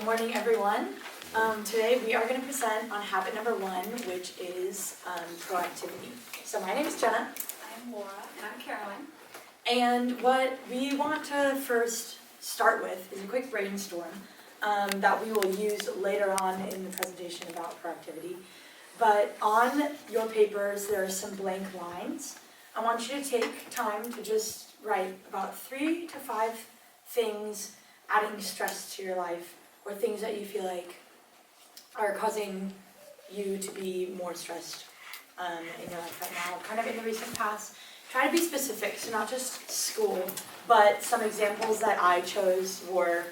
morning, everyone. Today we are going to present on habit number 1, which is proactivity. So my name is Jenna. I'm Laura. And I'm Caroline. And what we want to first start with is a quick brainstorm that we will use later on in the presentation about proactivity. But on your papers, there are some blank lines. I want you to take time to just write about 3 to 5 things adding stress to your life, or things that you feel like are causing you to be more stressed in your life right now, kind of in the recent past. Try to be specific, so not just school, but some examples that I chose were,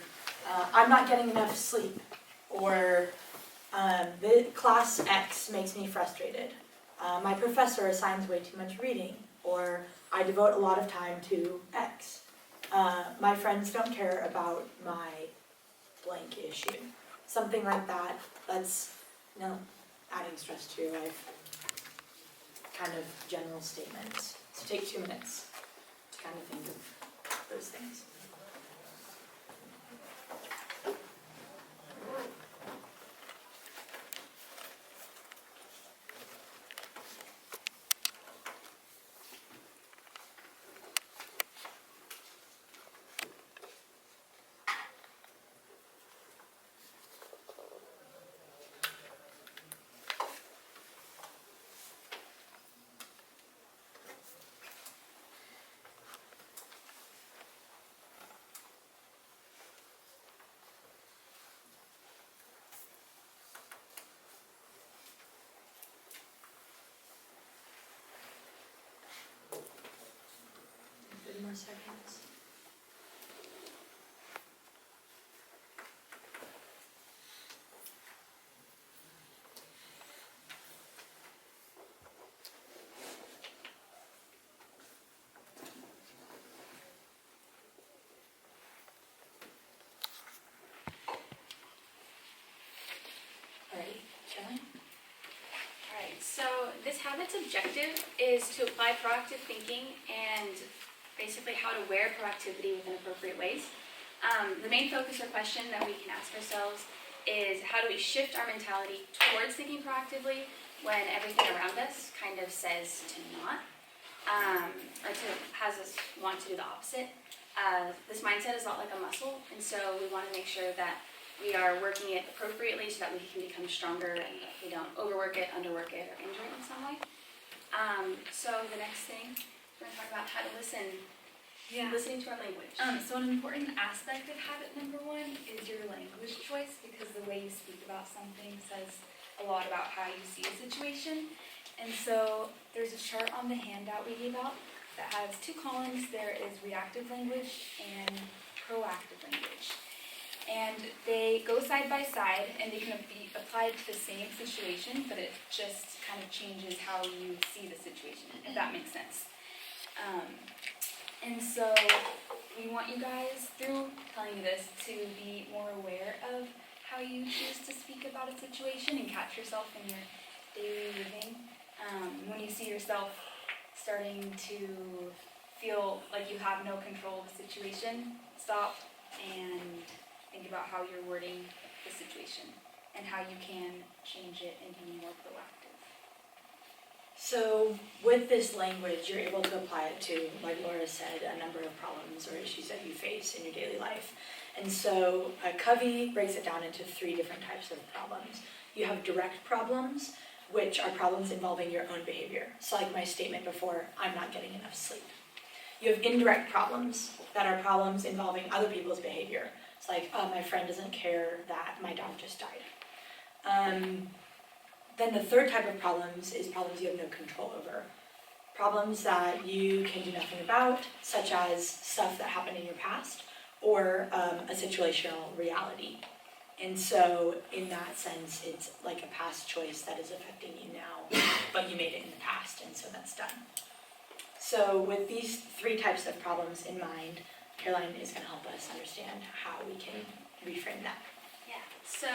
I'm not getting enough sleep, or the class X makes me frustrated, my professor assigns way too much reading, or I devote a lot of time to X. My friends don't care about my blank issue. Something like that, that's adding stress to your life. Kind of general statements. So take 2 minutes to kind of think of those things. More seconds. Alright, Caroline? Alright, so this habit's objective is to apply proactive thinking and basically how to wear proactivity within appropriate ways. The main focus or question that we can ask ourselves is how do we shift our mentality towards thinking proactively when everything around us kind of says to not, or has us want to do the opposite. This mindset is a lot like a muscle, and so we want to make sure that we are working it appropriately so that we can become stronger and that we don't overwork it, underwork it, or injure it in some way. So the next thing, we're going to talk about how to listen. Listening to our language. So an important aspect of habit number 1 is your language choice, because the way you speak about something says a lot about how you see a situation. And so there's a chart on the handout we gave out that has 2 columns. There is reactive language and proactive language. And they go side by side, and they can be applied to the same situation, but it just kind of changes how you see the situation, if that makes sense. And so we want you guys, through telling you this, to be more aware of how you choose to speak about a situation and catch yourself in your daily living. When you see yourself starting to feel like you have no control of the situation, stop and think about how you're wording the situation and how you can change it and be more proactive. So with this language, you're able to apply it to, like Laura said, a number of problems or issues that you face in your daily life. And so Covey breaks it down into 3 different types of problems. You have direct problems, which are problems involving your own behavior. So like my statement before, I'm not getting enough sleep. You have indirect problems that are problems involving other people's behavior. It's like, my friend doesn't care that my dog just died. Then the third type of problems is problems you have no control over. Problems that you can do nothing about, such as stuff that happened in your past, or a situational reality. And so in that sense, it's like a past choice that is affecting you now, but you made it in the past, and so that's done. So with these 3 types of problems in mind, Caroline is going to help us understand how we can reframe that. Yeah, so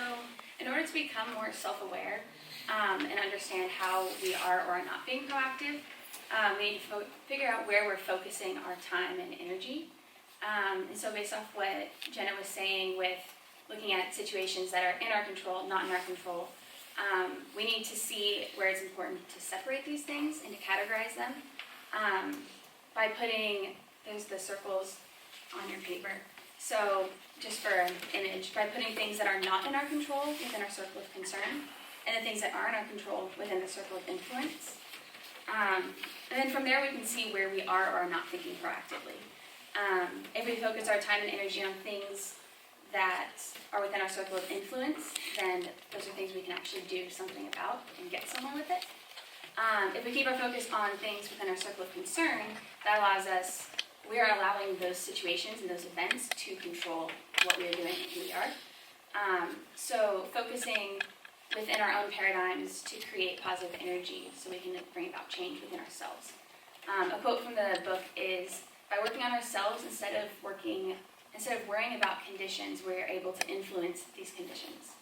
in order to become more self-aware and understand how we are or are not being proactive, we need to figure out where we're focusing our time and energy. And so based off what Jenna was saying with looking at situations that are in our control, not in our control. We need to see where it's important to separate these things and to categorize them by putting, there's the circles on your paper. So just for an image, by putting things that are not in our control within our circle of concern, and the things that are in our control within the circle of influence. And then from there we can see where we are or are not thinking proactively. If we focus our time and energy on things that are within our circle of influence, then those are things we can actually do something about and get somewhere with it. If we keep our focus on things within our circle of concern, that allows us, we are allowing those situations and those events to control what we are doing and who we are. So focusing within our own paradigms to create positive energy so we can bring about change within ourselves. A quote from the book is, by working on ourselves instead of worrying about conditions, we're able to influence these conditions.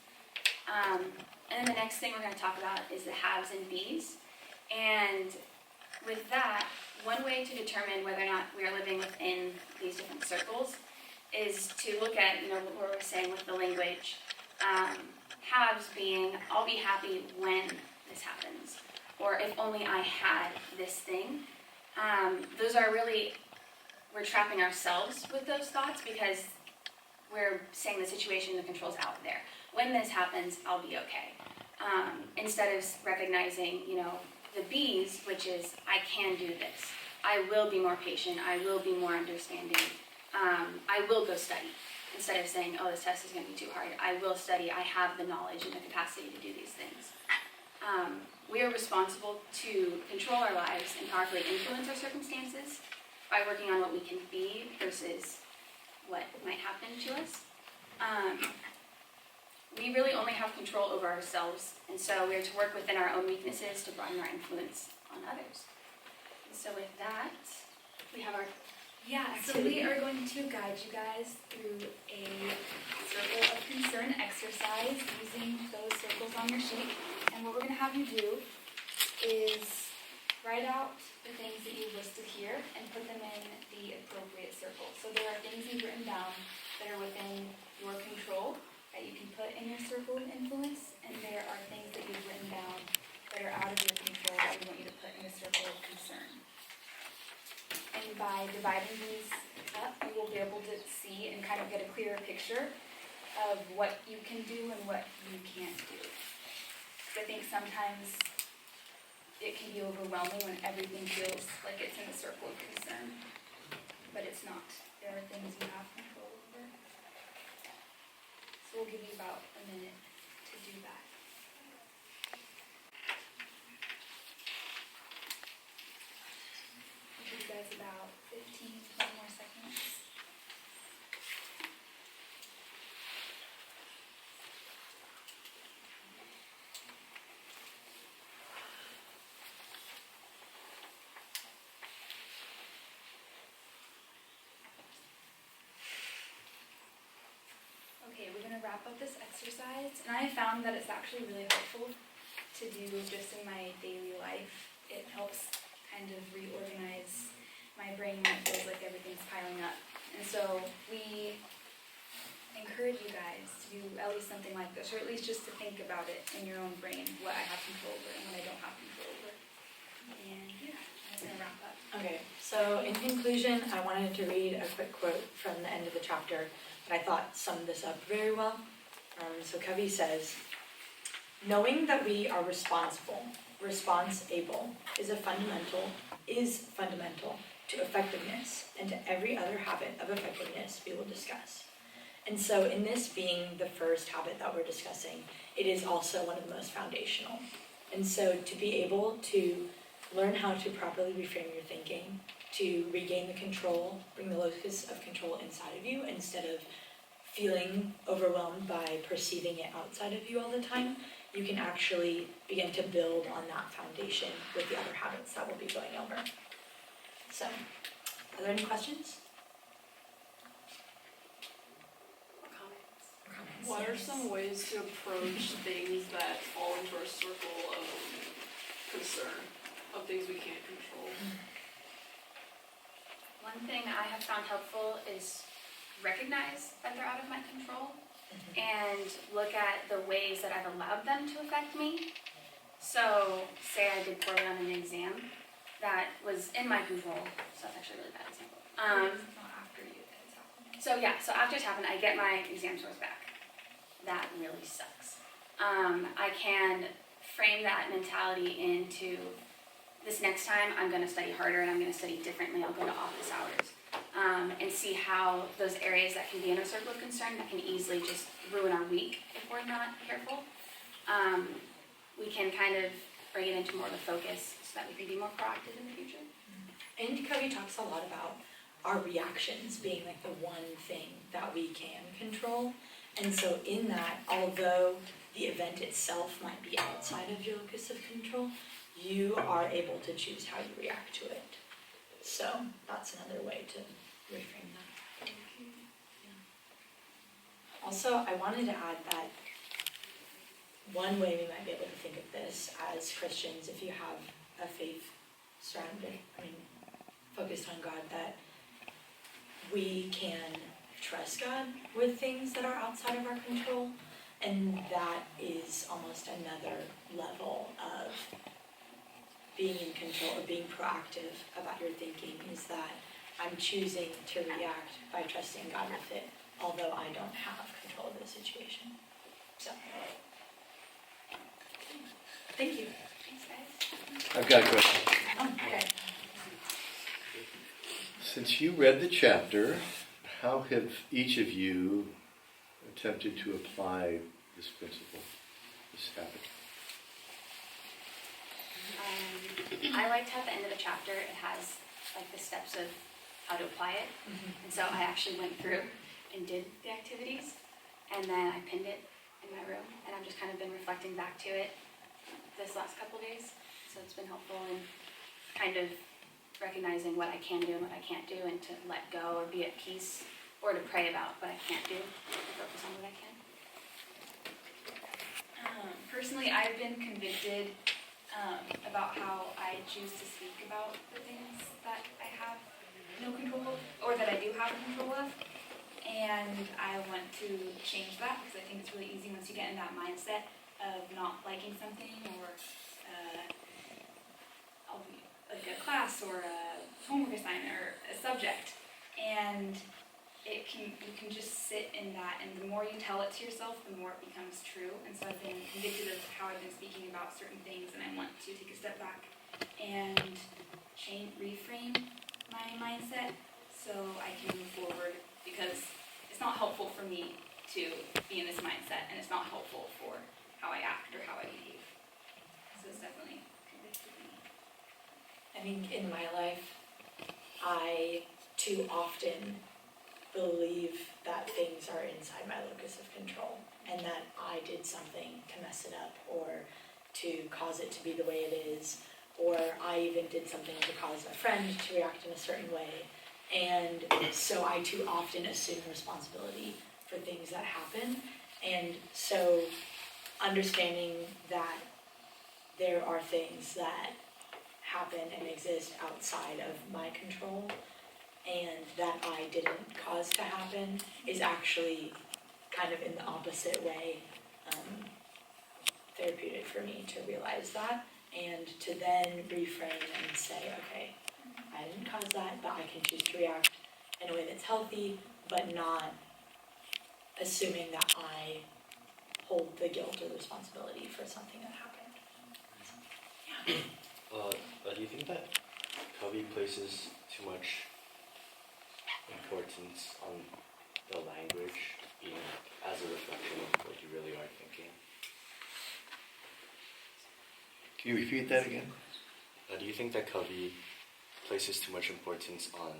And then the next thing we're going to talk about is the haves and bees. And with that, one way to determine whether or not we are living within these different circles is to look at, what we're saying with the language. Haves being, I'll be happy when this happens, or if only I had this thing. Those are really, we're trapping ourselves with those thoughts because we're saying the situation, the control's out there. When this happens, I'll be okay. Instead of recognizing, the bees, which is, I can do this. I will be more patient. I will be more understanding. I will go study. Instead of saying, oh, this test is going to be too hard, I will study. I have the knowledge and the capacity to do these things. We are responsible to control our lives and powerfully influence our circumstances by working on what we can be versus what might happen to us. We really only have control over ourselves, and so we are to work within our own weaknesses to broaden our influence on others. And so with that, we have our So we are going to guide you guys through a circle of concern exercise using those circles on your sheet. And what we're going to have you do is write out the things that you've listed here and put them in the appropriate circle. So there are things you've written down that are within your control that you can put in your circle of influence, and there are things that you've written down that are out of your control that we want you to put in the circle of concern. And by dividing these up, you will be able to see and kind of get a clearer picture of what you can do and what you can't do. I think sometimes it can be overwhelming when everything feels like it's in a circle of concern, but it's not. There are things you have control over. So we'll give you about a minute to do that. I'll give you guys about 15, 20 more seconds. Okay, we're going to wrap up this exercise, and I found that it's actually really helpful to do just in my daily life. It helps kind of reorganize my brain when it feels like everything's piling up. And so we encourage you guys to do at least something like this, or at least just to think about it in your own brain, what I have control over and what I don't have control over. And yeah, I'm going to wrap up. Okay, so in conclusion, I wanted to read a quick quote from the end of the chapter that I thought summed this up very well. So Covey says, knowing that we are responsible is fundamental to effectiveness and to every other habit of effectiveness we will discuss. And so in this being the first habit that we're discussing, it is also one of the most foundational. And so to be able to learn how to properly reframe your thinking, to regain the control, bring the locus of control inside of you instead of feeling overwhelmed by perceiving it outside of you all the time, you can actually begin to build on that foundation with the other habits that we'll be going over. So, are there any questions? Or comments? What are Yes. some ways to approach things that fall into our circle of concern, of things we can't control? One thing I have found helpful is recognize that they're out of my control and look at the ways that I've allowed them to affect me. So, say I did poorly on an exam that was in my control, so that's actually a really bad example. It's not after you that it's happening. So after it's happened, I get my exam scores back. That really sucks. I can frame that mentality into this next time I'm gonna study harder and I'm gonna study differently, I'll go to office hours. And see how those areas that can be in our circle of concern that can easily just ruin our week if we're not careful. We can kind of bring it into more of a focus so that we can be more proactive in the future. And Cody talks a lot about our reactions being like the one thing that we can control. And so in that, although the event itself might be outside of your locus of control, you are able to choose how you react to it. So that's another way to reframe that. Yeah. Also, I wanted to add that one way we might be able to think of this as Christians, if you have a faith focused on God, that we can trust God with things that are outside of our control, and that is almost another level of being in control, of being proactive about your thinking, is that I'm choosing to react by trusting God with it, although I don't have control of the situation. So, thank you. Thanks, guys. I've got a question. Oh, okay. Since you read the chapter, how have each of you attempted to apply this principle, this habit? I liked how at the end of the chapter it has like the steps of how to apply it. And so I actually went through and did the activities, and then I pinned it in my room, and I've just kind of been reflecting back to it this last couple days. So it's been helpful in kind of recognizing what I can do and what I can't do, and to let go or be at peace, or to pray about what I can't do and focus on what I can. Personally, I've been convicted about how I choose to speak about the things that I have no control of, or that I do have control of. And I want to change that, because I think it's really easy once you get in that mindset of not liking something, or like a class or a homework assignment or a subject, and you can just sit in that, and the more you tell it to yourself, the more it becomes true. And so I've been convicted of how I've been speaking about certain things, and I want to take a step back and reframe my mindset so I can move forward, because it's not helpful for me to be in this mindset, and it's not helpful for how I act or how I behave. So it's definitely convicted me. I think in my life, I too often believe that things are inside my locus of control, and that I did something to mess it up, or to cause it to be the way it is, or I even did something to cause a friend to react in a certain way. And so I too often assume responsibility for things that happen. And so understanding that there are things that happen and exist outside of my control, and that I didn't cause to happen, is actually kind of in the opposite way therapeutic for me to realize that, and to then reframe and say, okay, I didn't cause that, but I can choose to react in a way that's healthy, but not assuming that I hold the guilt or the responsibility for something that happened. Yeah. Do you think that Covey places too much importance on the language being as a reflection of what you really are thinking? Can you repeat that again? Do you think that Covey places too much importance on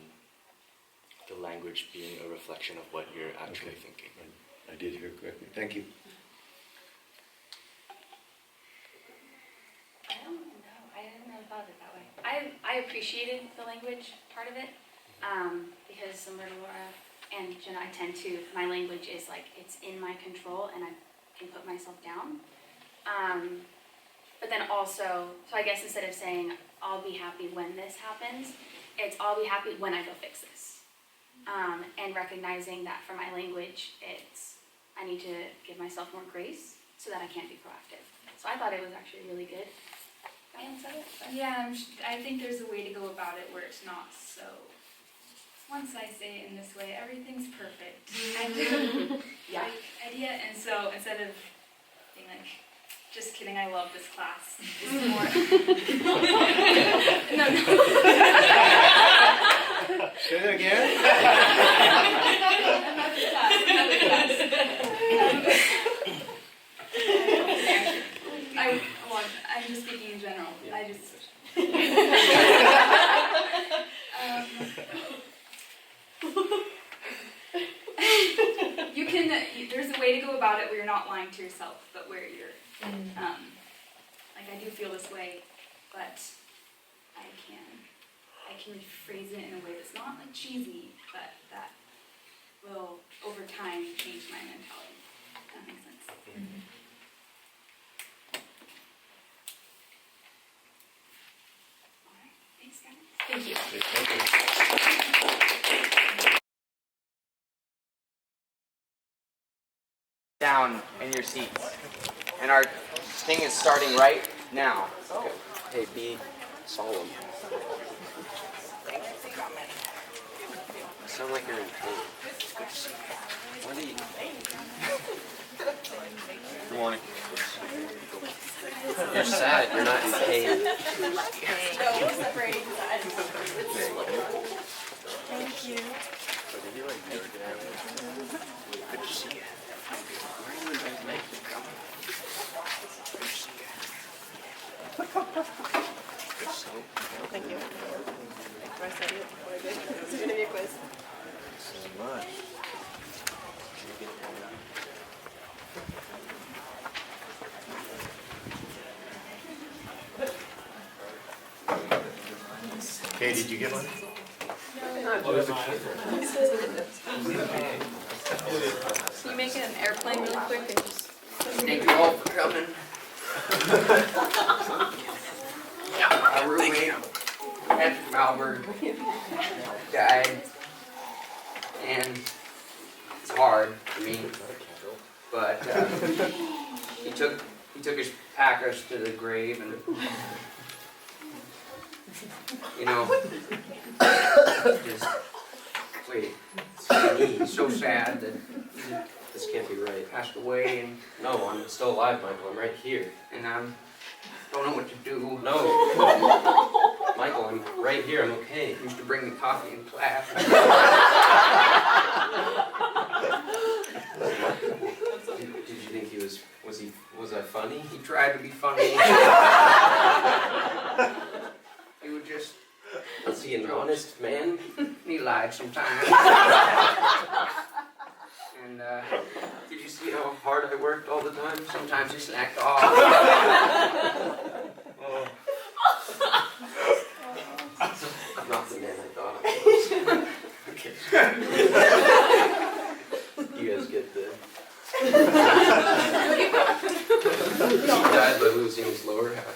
the language being a reflection of what you're actually thinking? I did hear correctly. Thank you. I don't know. I hadn't really thought of it that way. I appreciated the language part of it, because similar to Laura and Jenna, I tend to, my language is like, it's in my control and I can put myself down. But then also, so I guess instead of saying, I'll be happy when this happens, it's I'll be happy when I go fix this. And recognizing that for my language, it's I need to give myself more grace so that I can be proactive. So I thought it was actually really good. That one said it. Yeah, I think there's a way to go about it where it's not so, once I say it in this way, everything's perfect. Yeah. Like, idea, and so instead of being like, just kidding, I love this class, it's more, no. Say that again? Another class. I'm just speaking in general. There's a way to go about it where you're not lying to yourself, but where you're, like, I do feel this way, but I can rephrase it in a way that's not like cheesy, but that will over time change my mentality. If that makes sense. All right, thanks guys. Thank you. Down in your seats. And our thing is starting right now. Hey, be solemn. Sound like you're in pain. What are you? Good morning. You're sad. You're not in pain. Thank you. Good to see you. Thank you. Rest of it. We're good. It's going to be a quiz. So much. Okay, did you get one? Can you make it an airplane really quick and just... Thank you all for coming. Our roommate, Patrick Malberg, died. And it's hard for me. But he took his packers to the grave, and you know, just wait. He's so sad that This can't be right. he passed away, and No, I'm still alive, Michael. I'm right here. don't know what to do. No. Michael, I'm right here. I'm okay. He used to bring me coffee in class. Did you think he was I funny? He tried to be funny. He would just, Was he an honest man? he lied sometimes. And Did you see how hard I worked all the time? sometimes he slacked off. I'm not the man I thought I was. Okay. You guys get the... He died by losing his lower half.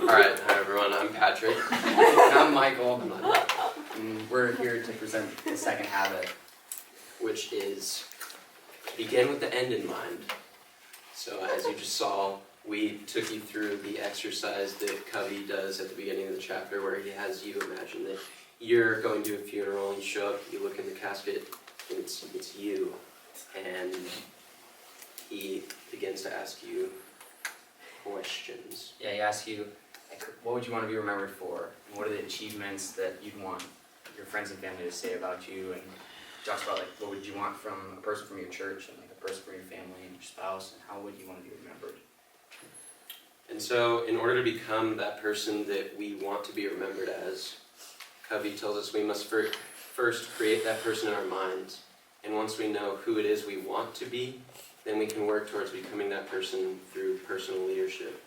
Alright, hi everyone, I'm Patrick. And I'm Michael. And we're here to present the second habit. Which is begin with the end in mind. So as you just saw, we took you through the exercise that Covey does at the beginning of the chapter where he has you imagine that you're going to a funeral, you show up, you look in the casket, and it's you. And he begins to ask you questions. Yeah, he asks you, like, what would you want to be remembered for? And what are the achievements that you'd want your friends and family to say about you? And he talks about, like, what would you want from a person from your church and, like, a person from your family and your spouse, and how would you want to be remembered? And so in order to become that person that we want to be remembered as, Covey tells us we must first create that person in our minds. And once we know who it is we want to be, then we can work towards becoming that person through personal leadership.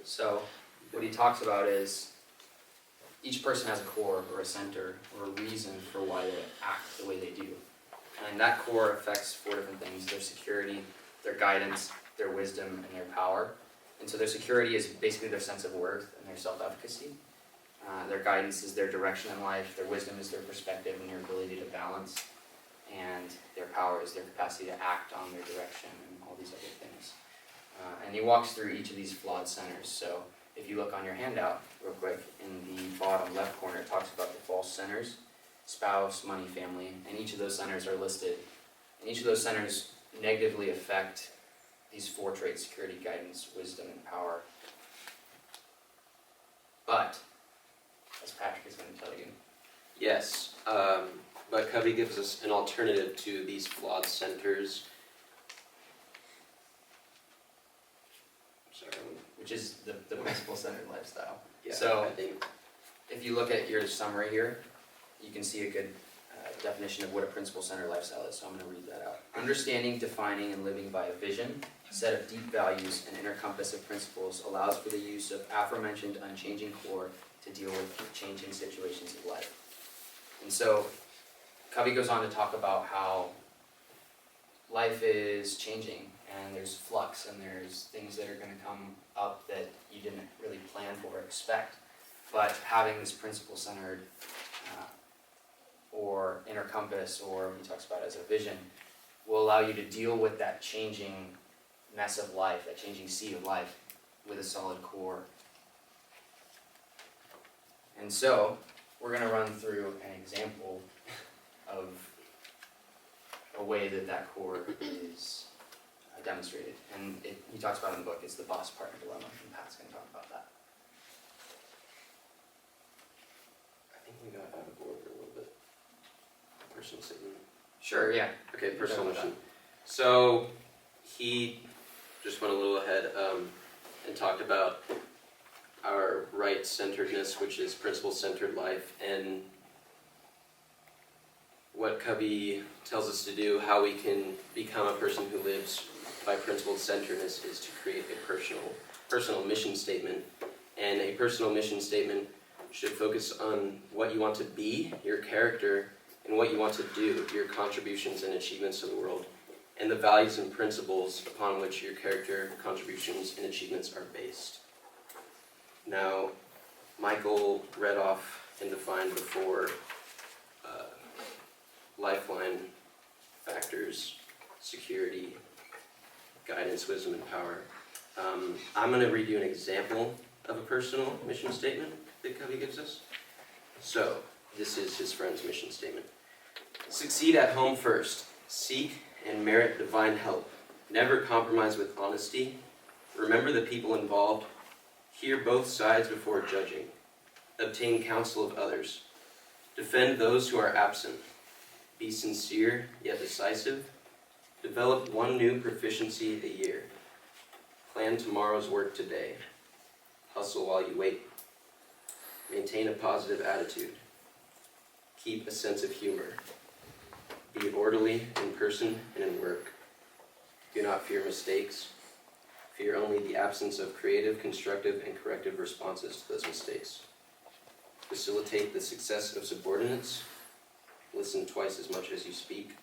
So what he talks about is, each person has a core or a center or a reason for why they act the way they do. And that core affects 4 different things: their security, their guidance, their wisdom, and their power. And so their security is basically their sense of worth and their self-efficacy. Their guidance is their direction in life. Their wisdom is their perspective and their ability to balance. And their power is their capacity to act on their direction and all these other things. And he walks through each of these flawed centers. So if you look on your handout real quick, in the bottom left corner, it talks about the false centers: spouse, money, family, and each of those centers are listed. And each of those centers negatively affect these 4 traits: security, guidance, wisdom, and power. But, as Patrick is going to tell you, Yes, but Covey gives us an alternative to these flawed centers. Sorry. which is the principle-centered lifestyle. Yeah, So- I think If you look at your summary here, you can see a good definition of what a principle-centered lifestyle is, so I'm going to read that out. Understanding, defining, and living by a vision, set of deep values, and inner compass of principles allows for the use of aforementioned unchanging core to deal with changing situations of life. And so, Covey goes on to talk about how life is changing, and there's flux, and there's things that are going to come up that you didn't really plan for or expect. But having this principle-centered or inner compass, or he talks about it as a vision, will allow you to deal with that changing mess of life, that changing sea of life, with a solid core. And so, we're going to run through an example of a way that that core is demonstrated. And he talks about it in the book, it's the boss-partner dilemma, and Pat's going to talk about that. I think we got out of order a little bit. Personal statement. Sure, yeah. Okay, You personal can talk mission. about So he just went a little ahead and talked about our right-centeredness, which is principle-centered life, and what Covey tells us to do, how we can become a person who lives by principled centeredness, is to create a personal mission statement. And a personal mission statement should focus on what you want to be, your character, and what you want to do, your contributions and achievements to the world, and the values and principles upon which your character, contributions, and achievements are based. Now, Michael read off and defined before lifeline factors: security, guidance, wisdom, and power. I'm going to read you an example of a personal mission statement that Covey gives us. So, this is his friend's mission statement. Succeed at home first. Seek and merit divine help. Never compromise with honesty. Remember the people involved. Hear both sides before judging. Obtain counsel of others. Defend those who are absent. Be sincere yet decisive. Develop one new proficiency a year. Plan tomorrow's work today. Hustle while you wait. Maintain a positive attitude. Keep a sense of humor. Be orderly in person and in work. Do not fear mistakes. Fear only the absence of creative, constructive, and corrective responses to those mistakes. Facilitate the success of subordinates. Listen twice as much as you speak.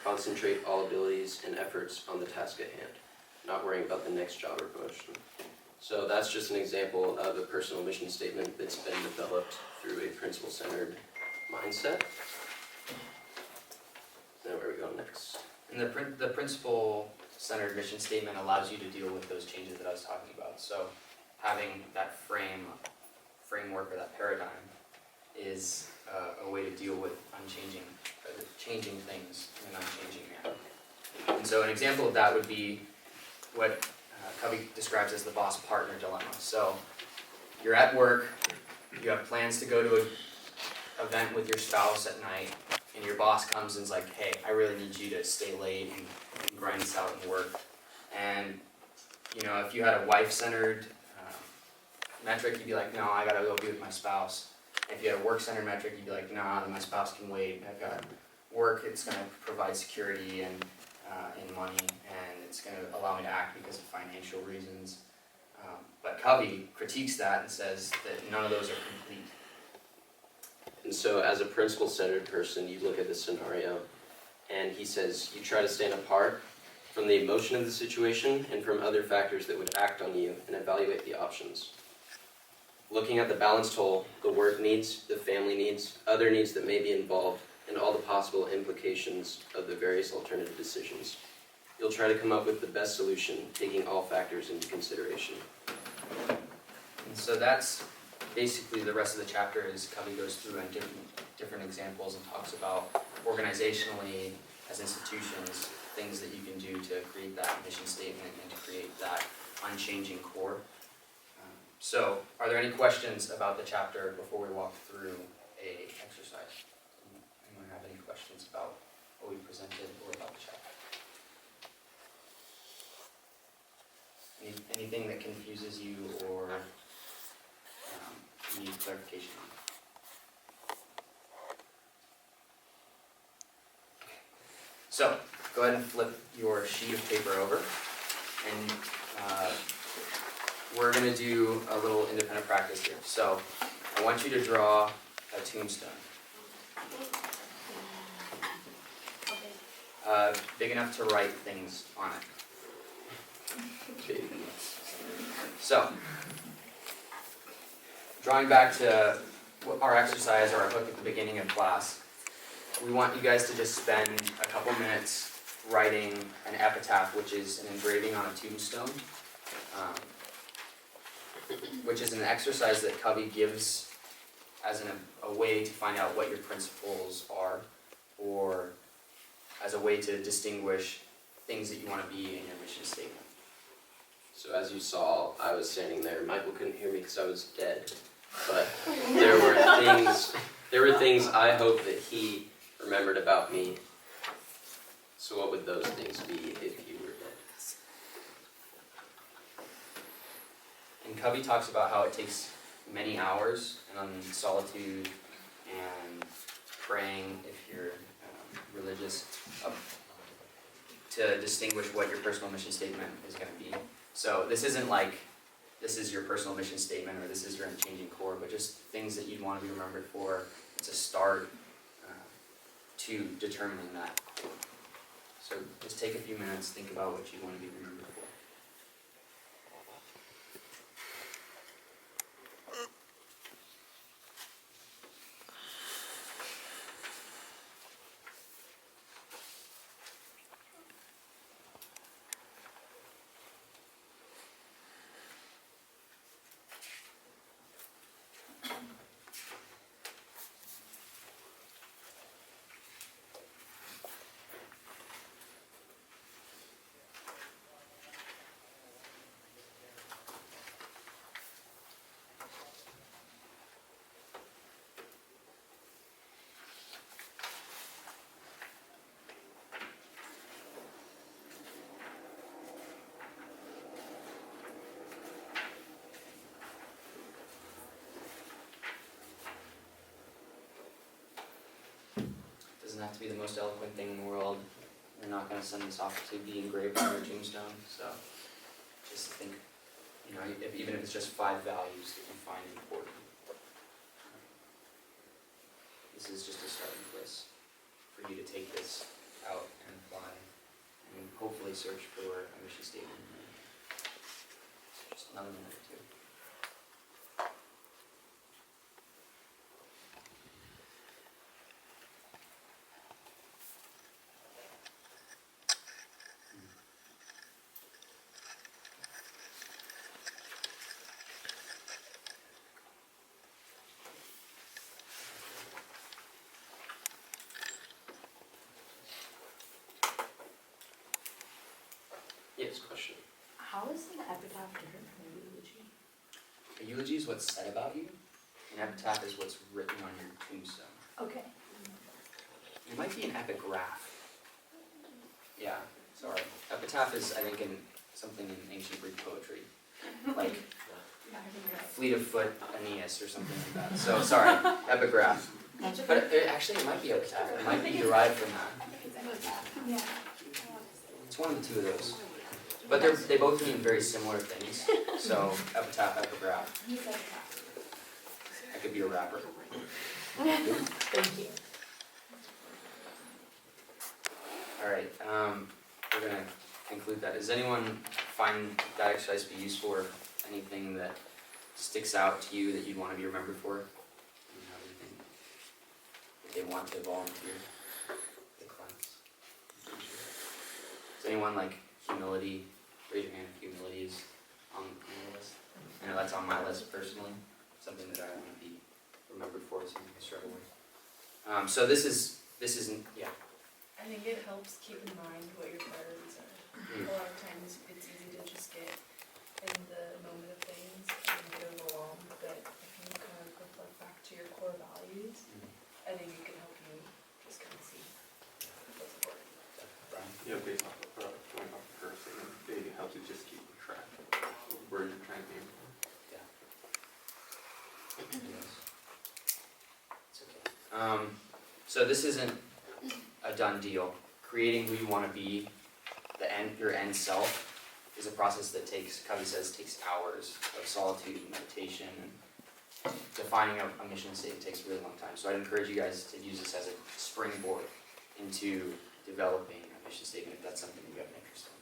Concentrate all abilities and efforts on the task at hand, not worrying about the next job or promotion. So that's just an example of a personal mission statement that's been developed through a principle-centered mindset. Now where we go next? And the principle-centered mission statement allows you to deal with those changes that I was talking about. So having that framework or that paradigm is a way to deal with changing things in an unchanging manner. And so an example of that would be what Covey describes as the boss-partner dilemma. So you're at work, you have plans to go to an event with your spouse at night, and your boss comes and is like, hey, I really need you to stay late and grind this out and work. And, you know, if you had a wife-centered metric, you'd be like, no, I gotta go be with my spouse. If you had a work-centered metric, you'd be like, nah, my spouse can wait. I've got work, it's gonna provide security and money, and it's gonna allow me to act because of financial reasons. But Covey critiques that and says that none of those are complete. And so as a principle-centered person, you look at this scenario, and he says you try to stand apart from the emotion of the situation and from other factors that would act on you and evaluate the options. Looking at the balanced whole, the work needs, the family needs, other needs that may be involved, and all the possible implications of the various alternative decisions. You'll try to come up with the best solution, taking all factors into consideration. And so that's basically the rest of the chapter is Covey goes through and different examples and talks about organizationally as institutions, things that you can do to create that mission statement and to create that unchanging core. So, are there any questions about the chapter before we walk through a exercise? Anyone have any questions about what we presented or about the chapter? Anything that confuses you or you need clarification on? So, go ahead and flip your sheet of paper over, and we're going to do a little independent practice here. So, I want you to draw a tombstone. Big enough to write things on it. So, drawing back to our exercise or our hook at the beginning of class, we want you guys to just spend a couple minutes writing an epitaph, which is an engraving on a tombstone, which is an exercise that Covey gives as a way to find out what your principles are, or as a way to distinguish things that you want to be in your mission statement. So as you saw, I was standing there. Michael couldn't hear me because I was dead. But there were things I hope that he remembered about me. So what would those things be if you were dead? And Covey talks about how it takes many hours and solitude and praying, if you're religious, to distinguish what your personal mission statement is going to be. So this isn't like this is your personal mission statement or this is your unchanging core, but just things that you'd want to be remembered for. It's a start to determining that core. So just take a few minutes, think about what you want to be remembered for. Doesn't have to be the most eloquent thing in the world. You're not going to send this off to be engraved on your tombstone, so just think, even if it's just 5 values that you find important. This is just a starting place for you to take this out and apply, and hopefully search for a mission statement. Just another minute or two. Yes, question. How is an epitaph different from a eulogy? A eulogy is what's said about you. An epitaph is what's written on your tombstone. Okay. It might be an epigraph. Yeah, sorry. Epitaph is, I think, in something in ancient Greek poetry. Like Fleet of Foot Aeneas or something like that. So, sorry, epigraph. But it might be epitaph. It might be derived from that. Yeah. It's one of the two of those. But they both mean very similar things. So, epitaph, epigraph. I could be a rapper. Thank you. All right, we're gonna conclude that. Does anyone find that exercise to be useful, or anything that sticks out to you that you'd want to be remembered for? You have anything that they want to volunteer? The class? Does anyone like humility? Raise your hand if humility is on your list. I know that's on my list personally. Something that I want to be remembered for, something I struggle with. So this isn't, yeah. I think it helps keep in mind what your priorities are. A lot of times it's easy to just get in the moment of things and get overwhelmed, but if you kind of reflect back to your core values, I think it can help you just kind of see what's important. Brian? Yeah, based off of, going off the first thing, it helps you just keep track of where you're trying to aim for. It's okay. So this isn't a done deal. Creating who you want to be, your end self, is a process that Covey says, takes hours of solitude and meditation. And defining a mission statement takes a really long time. So I'd encourage you guys to use this as a springboard into developing a mission statement if that's something you have an interest in.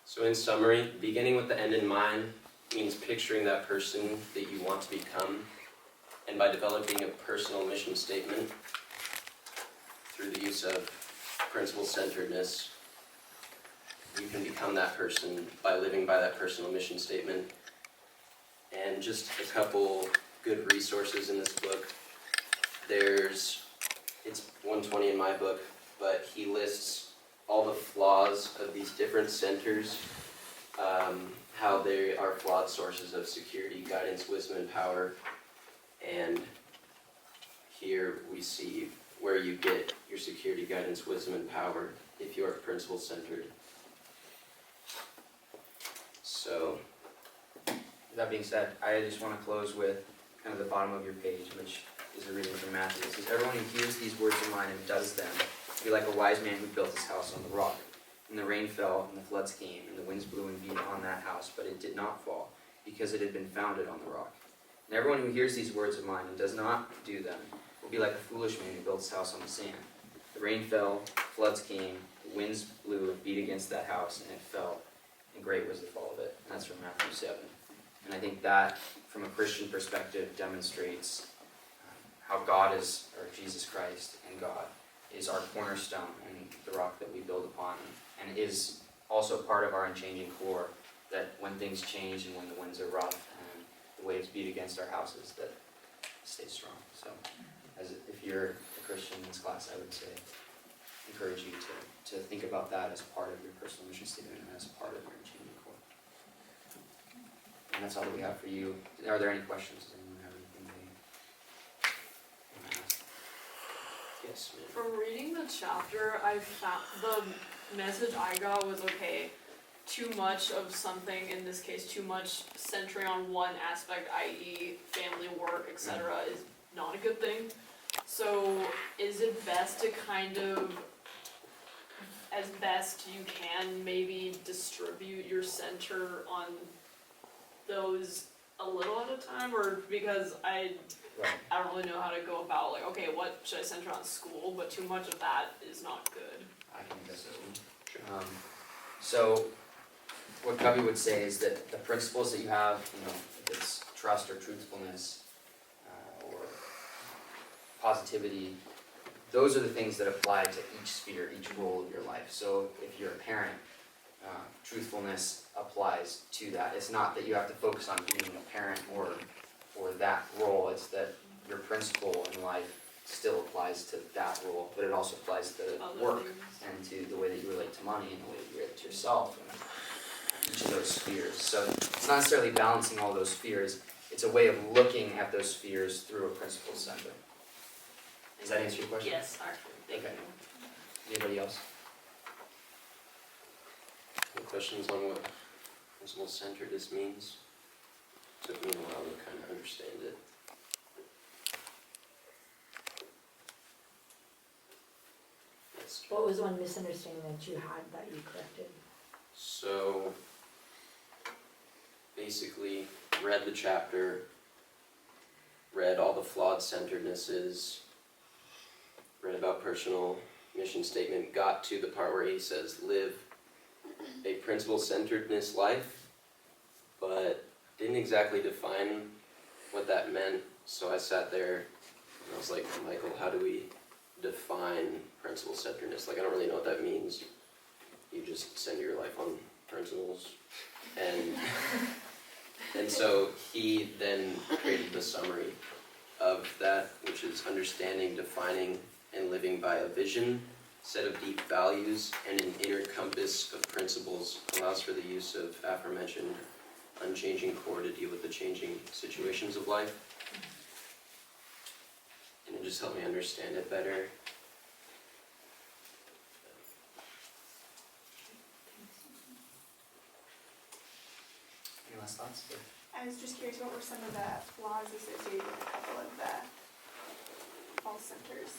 So in summary, beginning with the end in mind means picturing that person that you want to become, and by developing a personal mission statement through the use of principle-centeredness, you can become that person by living by that personal mission statement. And just a couple good resources in this book. It's 120 in my book, but he lists all the flaws of these different centers, how they are flawed sources of security, guidance, wisdom, and power. And here we see where you get your security, guidance, wisdom, and power if you are principle-centered. So, With that being said, I just want to close with kind of the bottom of your page, which is a reading from Matthew. It says, "Everyone who hears these words of mine and does them will be like a wise man who built his house on the rock. And the rain fell, and the floods came, and the winds blew and beat on that house, but it did not fall, because it had been founded on the rock. And everyone who hears these words of mine and does not do them will be like a foolish man who built his house on the sand. The rain fell, floods came, the winds blew and beat against that house, and it fell, and great was the fall of it." And that's from Matthew 7. And I think that, from a Christian perspective, demonstrates how God is, or Jesus Christ and God, is our cornerstone and the rock that we build upon, and is also part of our unchanging core, that when things change and when the winds are rough and the waves beat against our houses, that stay strong. So, if you're a Christian in this class, I would say, encourage you to think about that as part of your personal mission statement and as part of your unchanging core. And that's all that we have for you. Are there any questions? Does anyone have anything they want to ask? yes, ma'am. From reading the chapter, I found the message I got was okay, too much of something, in this case too much centering on one aspect, i.e. family, work, etc. is not a good thing. So is it best to kind of, as best you can, maybe distribute your center on those a little at a time? Or because I don't really know how to go about, like, okay, what should I center on school, but too much of that is not good. I can address this one. So, what Covey would say is that the principles that you have, if it's trust or truthfulness, or positivity, those are the things that apply to each sphere, each role of your life. So, if you're a parent, truthfulness applies to that. It's not that you have to focus on being a parent or that role, it's that your principle in life still applies to that role, but it also applies to Other work things. and to the way that you relate to money and the way that you relate to yourself and each of those spheres. So it's not necessarily balancing all those spheres, it's a way of looking at those spheres through a principle center. Does that answer your question? Yes, actually, thank Okay. you. Anybody else? Any questions on what principle-centeredness means? Took me a while to kind of understand it. Yes. What was one misunderstanding that you had that you corrected? So, basically, read the chapter, read all the flawed centerednesses, read about personal mission statement, got to the part where he says, live a principle-centeredness life, but didn't exactly define what that meant. So I sat there and I was like, Michael, how do we define principle-centeredness? Like, I don't really know what that means. You just center your life on principles. And so he then created the summary of that, which is understanding, defining, and living by a vision, set of deep values, and an inner compass of principles allows for the use of aforementioned unchanging core to deal with the changing situations of life. And it just helped me understand it better. Any last thoughts? Yeah. I was just curious, what were some of the flaws associated with a couple of the false centers?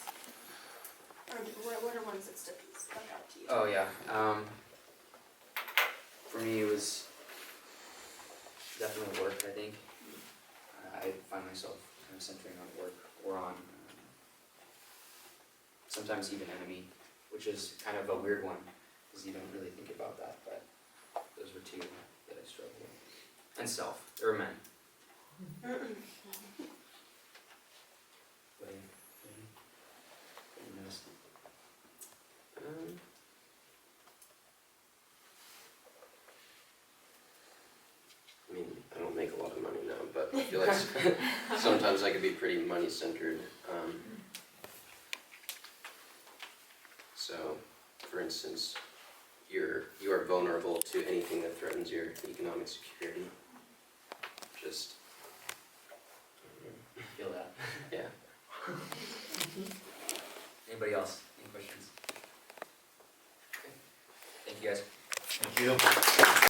Or what are ones that stuck out to you? Oh yeah. For me, it was definitely work. I think I find myself kind of centering on work or on sometimes even enemy, which is kind of a weird one because you don't really think about that. But those were two that I struggled with. And self. They were men. What do you notice? I mean, I don't make a lot of money now, but I feel like sometimes I could be pretty money-centered. So, for instance, you are vulnerable to anything that threatens your economic security. Just, Feel that. yeah. Anybody else? Any questions? Okay. Thank you guys. Thank you.